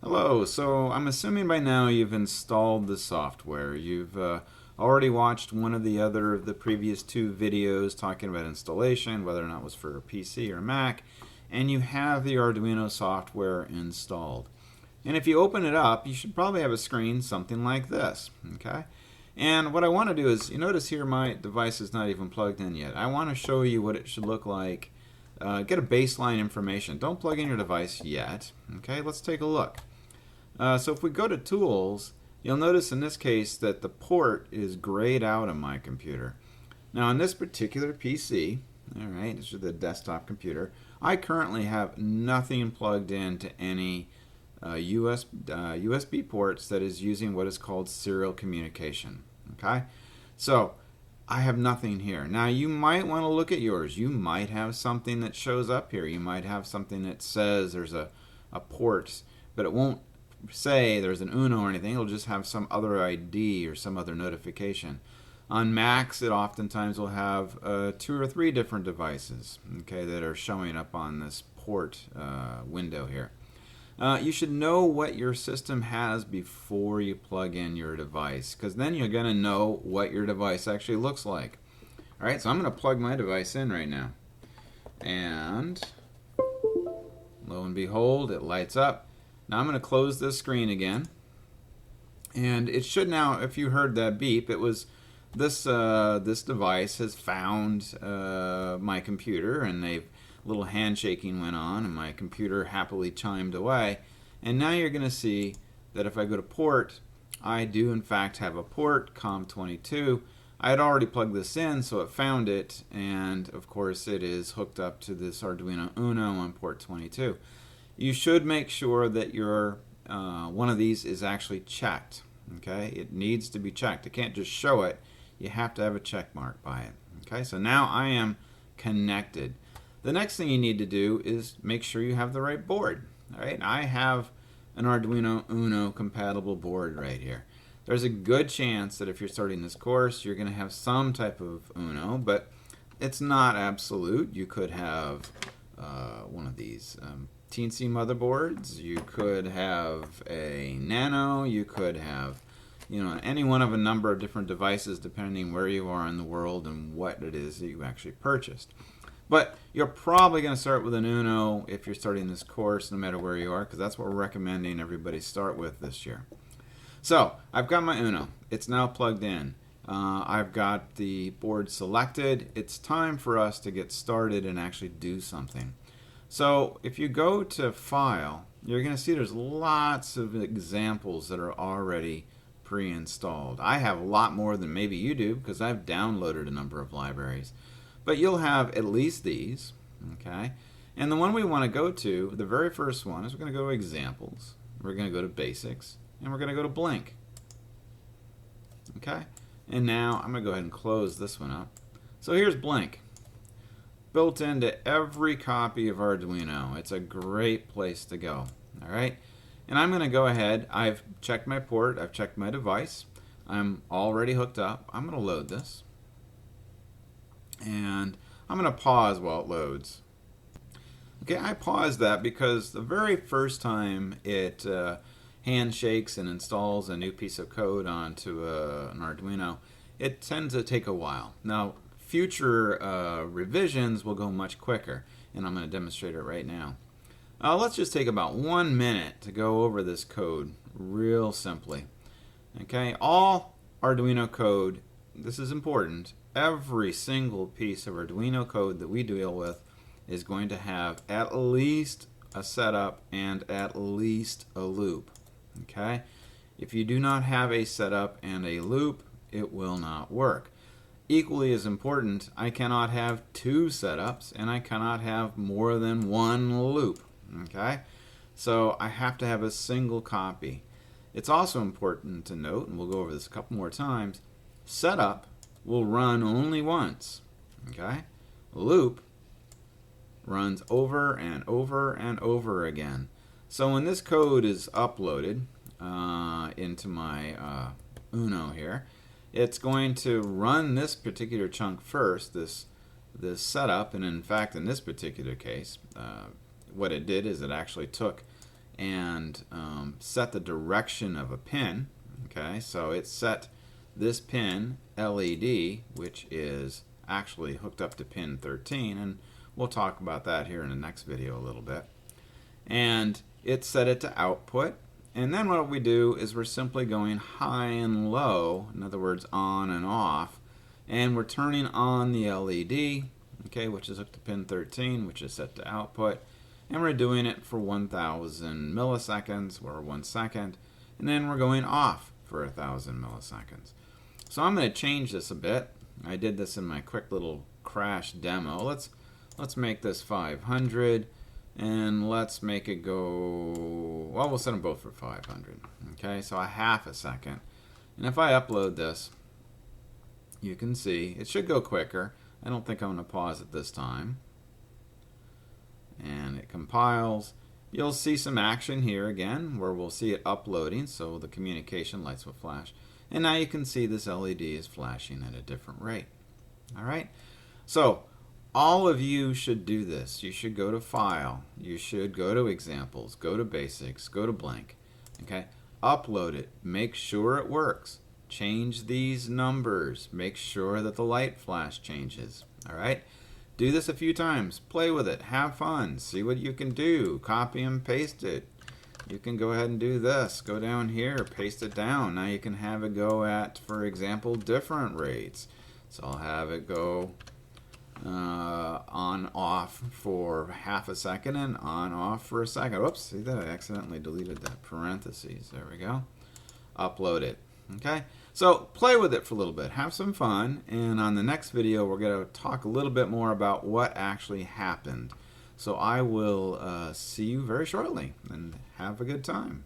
Hello, so I'm assuming by now you've installed the software. You've already watched one of the previous two videos talking about installation, whether or not it was for a PC or a Mac, and you have the Arduino software installed. And if you open it up, you should probably have a screen something like this, okay? And what I want to do is, you notice here my device is not even plugged in yet. I want to show you what it should look like, get a baseline information. Don't plug in your device yet, okay? Let's take a look. So if we go to Tools, you'll notice in this case that the port is grayed out on my computer. Now on this particular PC, alright, this is the desktop computer, I currently have nothing plugged into any USB ports that is using what is called serial communication. Okay, so I have nothing here. Now you might want to look at yours. You might have something that shows up here. You might have something that says there's a port, but it won't say there's an Uno or anything. It'll just have some other ID or some other notification. On Macs, it oftentimes will have 2 or 3 different devices, okay, that are showing up on this port window here. You should know what your system has before you plug in your device, because then you're going to know what your device actually looks like. Alright, so I'm going to plug my device in right now. And lo and behold, it lights up. Now I'm going to close this screen again. And it should now, if you heard that beep, it was this device has found my computer, and a little handshaking went on, and my computer happily chimed away. And now you're going to see that if I go to port, I do in fact have a port, COM22. I had already plugged this in, so it found it, and of course it is hooked up to this Arduino Uno on port 22. You should make sure that your one of these is actually checked. Okay, it needs to be checked. It can't just show it. You have to have a check mark by it. Okay, so now I am connected. The next thing you need to do is make sure you have the right board. All right, I have an Arduino Uno compatible board right here. There's a good chance that if you're starting this course, you're going to have some type of Uno, but it's not absolute. You could have one of these teensy motherboards. You could have a Nano. You could have, any one of a number of different devices depending where you are in the world and what it is that you actually purchased. But you're probably going to start with an Uno if you're starting this course, no matter where you are, because that's what we're recommending everybody start with this year. So I've got my Uno. It's now plugged in. I've got the board selected. It's time for us to get started and actually do something. So if you go to File, you're going to see there's lots of examples that are already pre-installed. I have a lot more than maybe you do because I've downloaded a number of libraries. But you'll have at least these, okay? And the one we want to go to, the very first one, is we're going to go to Examples, we're going to go to Basics, and we're going to go to Blink. Okay? And now I'm going to go ahead and close this one up. So here's Blink. Built into every copy of Arduino. It's a great place to go. Alright? And I'm going to go ahead, I've checked my port, I've checked my device, I'm already hooked up. I'm going to load this. And I'm going to pause while it loads. Okay, I paused that because the very first time it handshakes and installs a new piece of code onto an Arduino, it tends to take a while. Now, future revisions will go much quicker, and I'm going to demonstrate it right now. Let's just take about 1 minute to go over this code real simply. Okay, all Arduino code, this is important, every single piece of Arduino code that we deal with is going to have at least a setup and at least a loop. Okay? If you do not have a setup and a loop, it will not work. Equally as important, I cannot have 2 setups and I cannot have more than 1 loop. Okay? So I have to have a single copy. It's also important to note, and we'll go over this a couple more times, setup will run only once. Okay? Loop runs over and over and over again. So when this code is uploaded into my Uno here, it's going to run this particular chunk first, this setup, and in fact in this particular case what it did is it actually took and set the direction of a pin. Okay, so it set this pin LED, which is actually hooked up to pin 13, and we'll talk about that here in the next video a little bit. And it set it to output, and then what we do is we're simply going high and low, in other words on and off, and we're turning on the LED, okay, which is hooked to pin 13, which is set to output, and we're doing it for 1,000 milliseconds or 1 second, and then we're going off for 1,000 milliseconds. So I'm going to change this a bit. I did this in my quick little crash demo. Let's make this 500, and let's make it go, well, we'll set them both for 500. Okay, so a half a second. And if I upload this, you can see it should go quicker. I don't think I'm going to pause it this time. And it compiles. You'll see some action here again where we'll see it uploading, so the communication lights will flash. And now you can see this LED is flashing at a different rate. All right, so all of you should do this. You should go to File, you should go to Examples, go to Basics, go to Blank. Okay, upload it, make sure it works. Change these numbers, make sure that the light flash changes. All right, do this a few times, play with it, have fun, see what you can do, copy and paste it. You can go ahead and do this, go down here, paste it down. Now you can have it go at, for example, different rates. So I'll have it go on off for half a second and on off for a second. Whoops, see that? I accidentally deleted that parentheses. There we go. Upload it. Okay, so play with it for a little bit, have some fun, and on the next video we're going to talk a little bit more about what actually happened. So I will see you very shortly, and have a good time.